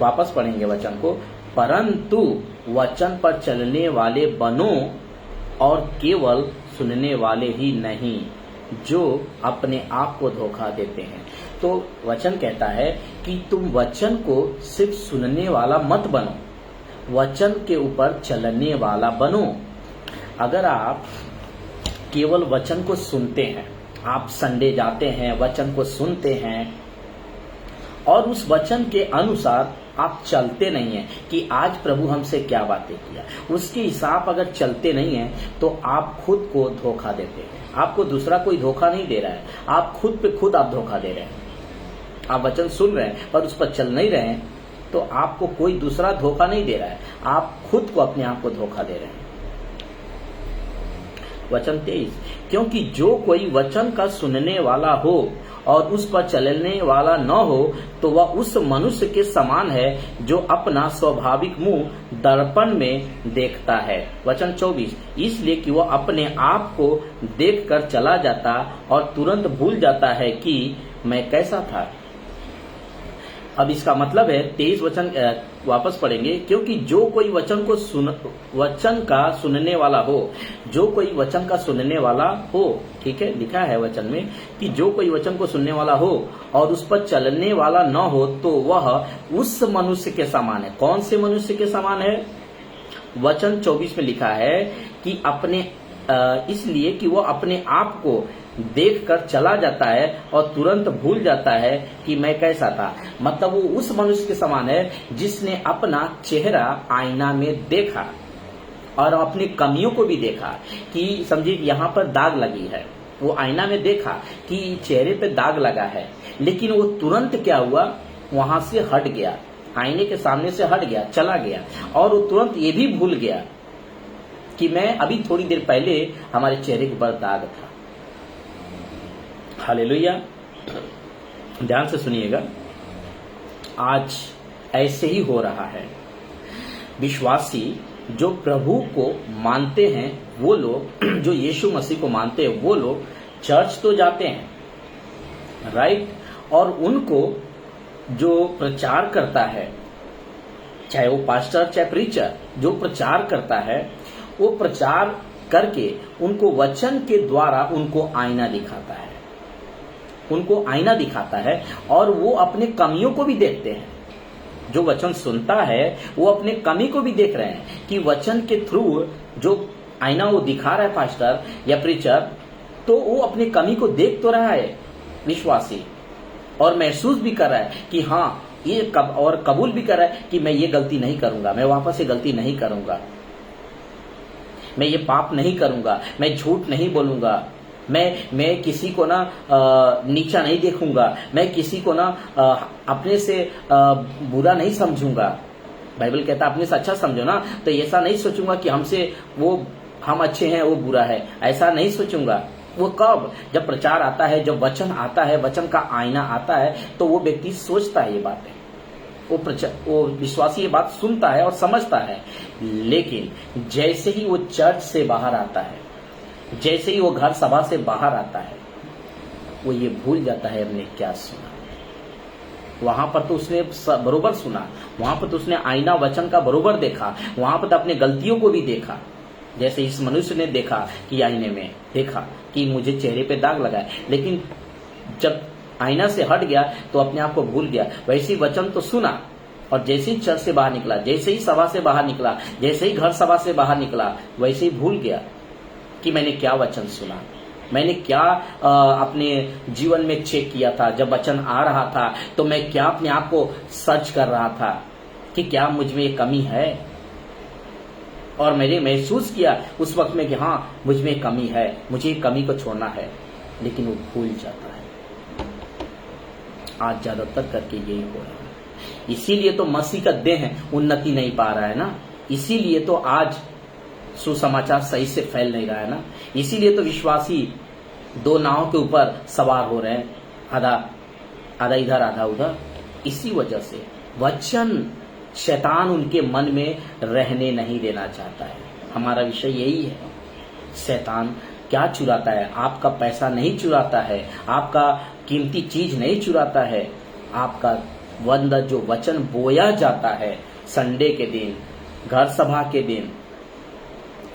वापस पढ़ेंगे वचन को, परंतु वचन पर चलने वाले बनो और केवल सुनने वाले ही नहीं, जो अपने आप को धोखा देते हैं। तो वचन कहता है कि तुम वचन को सिर्फ सुनने वाला मत बनो, वचन के ऊपर चलने वाला बनो। अगर आप केवल वचन को सुनते हैं, आप संडे जाते हैं, वचन को सुनते हैं और उस वचन के अनुसार आप चलते नहीं हैं कि आज प्रभु हमसे क्या बातें किया, उसके हिसाब अगर चलते नहीं हैं तो आप खुद को धोखा देते हैं। आपको दूसरा कोई धोखा नहीं दे रहा है, आप खुद पे खुद आप धोखा दे रहे हैं। आप वचन सुन रहे हैं पर उस पर चल नहीं रहे हैं, तो आपको कोई दूसरा धोखा नहीं दे रहा है, आप खुद को अपने आप को धोखा दे रहे हैं। वचन 23, क्योंकि जो कोई वचन का सुनने वाला हो और उस पर चलने वाला न हो तो वह उस मनुष्य के समान है जो अपना स्वाभाविक मुंह दर्पण में देखता है। वचन 24, इसलिए कि वह अपने आप को देखकर चला जाता और तुरंत भूल जाता है कि मैं कैसा था। अब इसका मतलब है 23 वचन वापस पढ़ेंगे, क्योंकि जो कोई वचन का सुनने वाला हो, जो कोई वचन का सुनने वाला हो, ठीक है, लिखा है वचन में कि जो कोई वचन को सुनने वाला हो और उस पर चलने वाला न हो तो वह उस मनुष्य के समान है। कौन से मनुष्य के समान है? वचन 24 में लिखा है कि इसलिए कि वह अपने आप को देखकर चला जाता है और तुरंत भूल जाता है कि मैं कैसा था। मतलब वो उस मनुष्य के समान है जिसने अपना चेहरा आईना में देखा और अपनी कमियों को भी देखा कि समझिए यहाँ पर दाग लगी है, वो आईना में देखा कि चेहरे पे दाग लगा है, लेकिन वो तुरंत क्या हुआ, वहां से हट गया, आईने के सामने से हट गया, चला गया और वो तुरंत ये भी भूल गया कि मैं अभी थोड़ी देर पहले हमारे चेहरे के ऊपर दाग था। हालेलुया। ध्यान से सुनिएगा, आज ऐसे ही हो रहा है। विश्वासी जो प्रभु को मानते हैं, वो लोग जो यीशु मसीह को मानते हैं, वो लोग चर्च तो जाते हैं, राइट, और उनको जो प्रचार करता है, चाहे वो पास्टर चाहे प्रीचर, जो प्रचार करता है वो प्रचार करके उनको वचन के द्वारा उनको आईना दिखाता है, उनको आईना दिखाता है और वो अपने कमियों को भी देखते हैं। जो वचन सुनता है वो अपने कमी को भी देख रहे हैं कि वचन के थ्रू जो आईना वो दिखा रहा है पास्टर या प्रीचर, तो वो अपनी कमी को देख तो रहा है विश्वासी और महसूस भी कर रहा है कि हाँ ये और कबूल भी कर रहा है कि मैं ये गलती नहीं करूंगा, मैं वापस ये गलती नहीं करूंगा, मैं ये पाप नहीं करूंगा, मैं झूठ नहीं बोलूंगा, मैं किसी को ना नीचा नहीं देखूंगा, मैं किसी को ना अपने से बुरा नहीं समझूंगा। बाइबल कहता है अपने से अच्छा समझो ना, तो ऐसा नहीं सोचूंगा कि हम अच्छे हैं वो बुरा है, ऐसा नहीं सोचूंगा। वो कब? जब प्रचार आता है, जब वचन आता है, वचन का आईना आता है, तो वो व्यक्ति सोचता है ये बातें, वो विश्वासी ये बात सुनता है और समझता है। लेकिन जैसे ही वो चर्च से बाहर आता है, जैसे ही वो घर सभा से बाहर आता है, वो ये भूल जाता है हमने क्या सुना। वहां पर तो उसने बरोबर सुना, वहां पर तो उसने आईना वचन का बरोबर देखा, वहां पर तो अपने गलतियों को भी देखा, जैसे इस मनुष्य ने देखा कि आईने में देखा कि मुझे चेहरे पे दाग लगा है, लेकिन जब आईना से हट गया तो अपने आप को भूल गया। वैसे ही वचन तो सुना और जैसे ही चर्च से बाहर निकला, जैसे ही सभा से बाहर निकला, जैसे ही घर सभा से बाहर निकला, वैसे ही भूल गया कि मैंने क्या वचन सुना, मैंने क्या अपने जीवन में चेक किया था। जब वचन आ रहा था तो मैं क्या अपने आप को सर्च कर रहा था कि क्या मुझ में ये कमी है, और मैंने महसूस किया उस वक्त में कि हाँ मुझ में कमी है, मुझे कमी को छोड़ना है, लेकिन वो भूल जाता है। आज ज्यादातर करके यही हो रहा है। इसीलिए तो मसीह का देह उन्नति नहीं पा रहा है ना, इसीलिए तो आज सुसमाचार सही से फैल नहीं रहा है ना, इसीलिए तो विश्वासी दो नाव के ऊपर सवार हो रहे हैं, आधा आधा इधर आधा उधर। इसी वजह से वचन शैतान उनके मन में रहने नहीं देना चाहता है। हमारा विषय यही है। शैतान क्या चुराता है? आपका पैसा नहीं चुराता है, आपका कीमती चीज नहीं चुराता है, आपका अंदर जो वचन बोया जाता है संडे के दिन, घर सभा के दिन,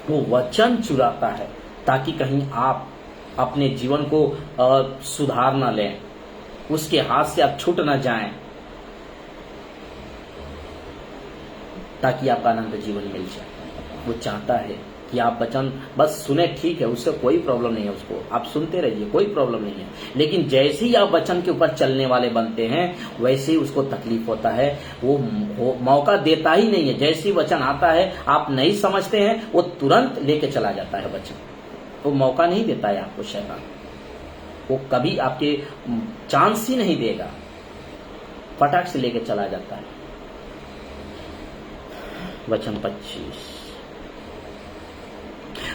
वो वचन चुराता है ताकि कहीं आप अपने जीवन को सुधार न लें, उसके हाथ से आप छूट न जाएं, ताकि आपका अनंत जीवन मिल जाए। वो चाहता है कि आप वचन बस सुने, ठीक है, उससे कोई प्रॉब्लम नहीं है, उसको आप सुनते रहिए, कोई प्रॉब्लम नहीं है। लेकिन जैसे ही आप वचन के ऊपर चलने वाले बनते हैं वैसे ही उसको तकलीफ होता है। वो मौका देता ही नहीं है। जैसे ही वचन आता है, आप नहीं समझते हैं, वो तुरंत लेके चला जाता है वचन। वो मौका नहीं देता है आपको शैतान, वो कभी आपके चांस ही नहीं देगा, फटाक से लेके चला जाता है। वचन 25,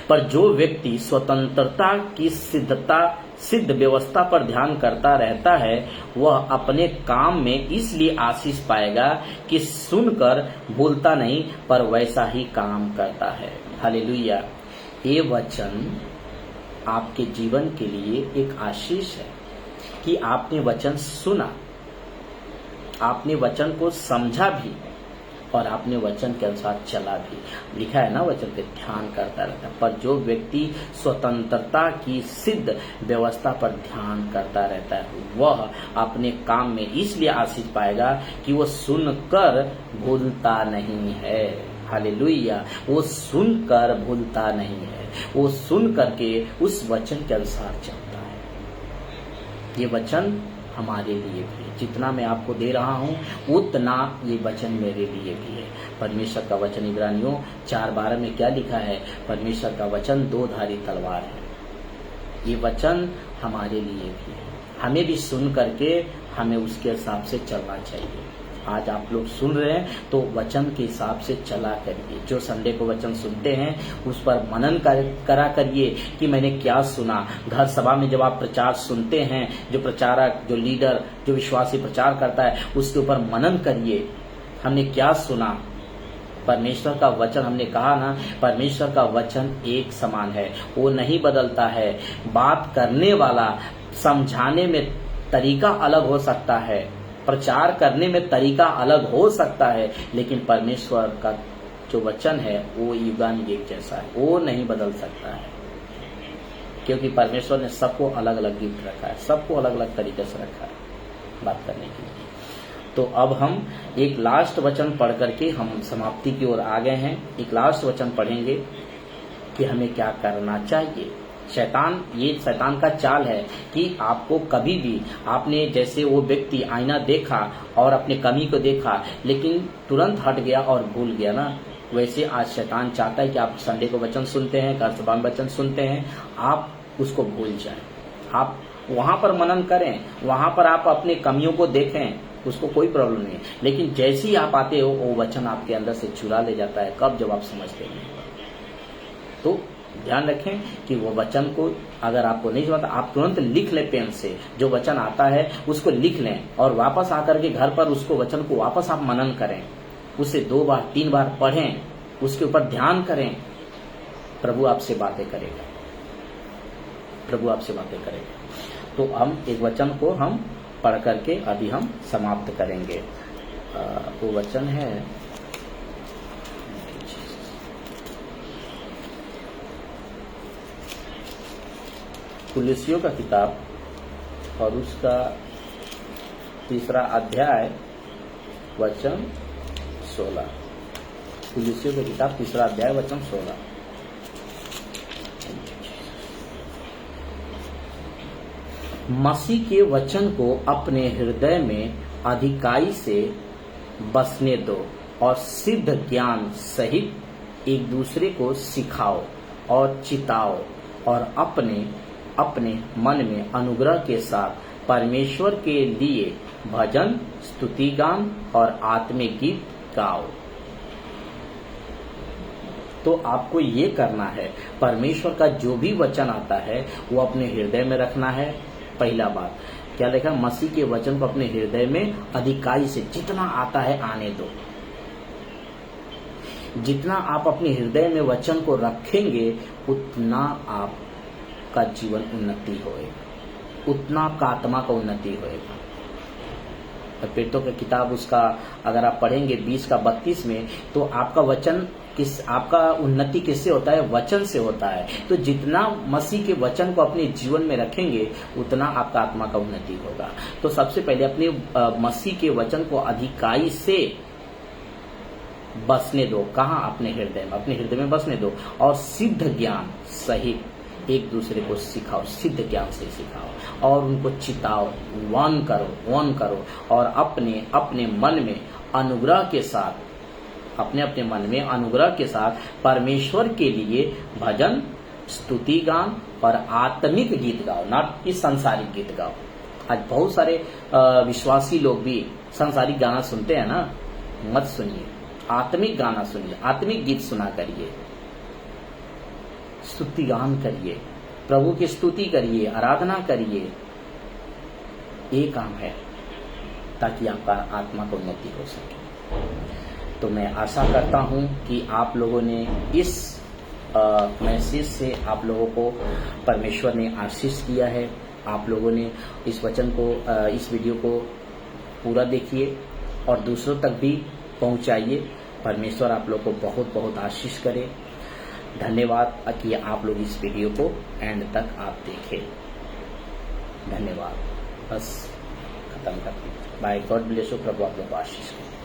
पर जो व्यक्ति स्वतंत्रता की सिद्ध व्यवस्था पर ध्यान करता रहता है, वह अपने काम में इसलिए आशीष पाएगा कि सुनकर भूलता नहीं पर वैसा ही काम करता है। हालेलुया। ये वचन आपके जीवन के लिए एक आशीष है कि आपने वचन सुना, आपने वचन को समझा भी और आपने वचन के अनुसार चला भी। लिखा है ना वचन पे ध्यान करता रहता है। पर जो व्यक्ति स्वतंत्रता की सिद्ध व्यवस्था पर ध्यान करता रहता है, वह अपने काम में इसलिए आशीष पाएगा कि वो सुनकर भूलता नहीं है। हालेलुया। वो सुनकर भूलता नहीं है, वो सुन करके उस वचन के अनुसार चलता है। ये वचन हमारे लिए भी है। जितना मैं आपको दे रहा हूं उतना ये वचन मेरे लिए भी है। परमेश्वर का वचन इब्रानियों 4:12 में क्या लिखा है? परमेश्वर का वचन 2 धारी तलवार है। ये वचन हमारे लिए भी है। हमें भी सुन करके हमें उसके हिसाब से चलना चाहिए। आज आप लोग सुन रहे हैं तो वचन के हिसाब से चला करिए। जो संडे को वचन सुनते हैं उस पर मनन करा करिए कि मैंने क्या सुना। घर सभा में जब आप प्रचार सुनते हैं, जो प्रचारक, जो लीडर, जो विश्वासी प्रचार करता है, उसके ऊपर मनन करिए, हमने क्या सुना। परमेश्वर का वचन, हमने कहा ना, परमेश्वर का वचन एक समान है, वो नहीं बदलता है। बात करने वाला, समझाने में तरीका अलग हो सकता है, प्रचार करने में तरीका अलग हो सकता है, लेकिन परमेश्वर का जो वचन है वो युगानुग एक जैसा है, वो नहीं बदल सकता है। क्योंकि परमेश्वर ने सबको अलग अलग गिफ्ट रखा है, सबको अलग अलग तरीके से रखा है बात करने के लिए। तो अब हम एक लास्ट वचन पढ़ करके हम समाप्ति की ओर आ गए हैं। एक लास्ट वचन पढ़ेंगे कि हमें क्या करना चाहिए। ये शैतान का चाल है कि आपको कभी भी, आपने जैसे वो व्यक्ति आईना देखा और अपने कमी को देखा लेकिन तुरंत हट गया और भूल गया ना, वैसे आज शैतान चाहता है कि आप संडे को वचन सुनते हैं, घर सभा में वचन सुनते हैं, आप उसको भूल जाएं। आप वहां पर मनन करें, वहां पर आप अपने कमियों को देखें, उसको कोई प्रॉब्लम नहीं है। लेकिन जैसे ही आप आते हो वो वचन आपके अंदर से चुरा ले जाता है। कब? जब आप समझते नहीं। तो ध्यान रखें कि वो वचन को अगर आपको नहीं समझता, आप तुरंत लिख लें पेन से, जो वचन आता है उसको लिख लें और वापस आकर के घर पर उसको वचन को वापस आप मनन करें, उसे 2 बार 3 बार पढ़ें, उसके ऊपर ध्यान करें। प्रभु आपसे बातें करेगा, प्रभु आपसे बातें करेगा। तो हम एक वचन को हम पढ़ करके अभी हम समाप्त करेंगे। वो वचन है कुलुस्सियों का किताब और उसका 3रा अध्याय वचन 16। कुलुस्सियों का किताब 3रा अध्याय वचन 16। मसीह के वचन को अपने हृदय में अधिकाई से बसने दो और सिद्ध ज्ञान सहित एक दूसरे को सिखाओ और चिताओ और अपने मन में अनुग्रह के साथ परमेश्वर के लिए भजन, स्तुतिगान और आत्मिक गीत गाओ। तो आपको ये करना है, परमेश्वर का जो भी वचन आता है वो अपने हृदय में रखना है, पहला बात। क्या लिखा? मसीह के वचन को अपने हृदय में अधिकाई से जितना आता है आने दो। जितना आप अपने हृदय में वचन को रखेंगे उतना आपका जीवन उन्नति होएगा, उतना आपका आत्मा का उन्नति होएगा। प्रेरितों की किताब उसका अगर आप पढ़ेंगे 20 का 32 में, तो आपका वचन आपका उन्नति किससे होता है? वचन से होता है। तो जितना मसीह के वचन को अपने जीवन में रखेंगे उतना आपका आत्मा का उन्नति होगा। तो सबसे पहले अपने मसीह के वचन को अधिकाई से बसने दो। कहाँ? अपने हृदय में, अपने हृदय में बसने दो। और सिद्ध ज्ञान सहित एक दूसरे को सिखाओ, सिद्ध ज्ञान से सिखाओ और उनको चिताओ, वार्न करो और अपने अपने मन में अनुग्रह के साथ, अपने मन में अनुग्रह के साथ परमेश्वर के लिए भजन, स्तुति गान और आत्मिक गीत गाओ, ना कि सांसारिक गीत गाओ। आज बहुत सारे विश्वासी लोग भी सांसारिक गाना सुनते हैं ना, मत सुनिए, आत्मिक गाना सुनिए, आत्मिक गीत सुना करिए, स्तुति गान करिए, प्रभु की स्तुति करिए, आराधना करिए। ये काम है ताकि आपका आत्मा को उन्नति हो सके। तो मैं आशा करता हूं कि आप लोगों ने इस मैसेज से आप लोगों को परमेश्वर ने आशीष किया है। आप लोगों ने इस वचन को, इस वीडियो को पूरा देखिए और दूसरों तक भी पहुंचाइए। परमेश्वर आप लोग को बहुत बहुत आशीष करे। धन्यवाद कि आप लोग इस वीडियो को एंड तक आप देखें। धन्यवाद। बस खत्म करते हैं। बाय। God bless you. प्रभु आप लोग को आशीष करे।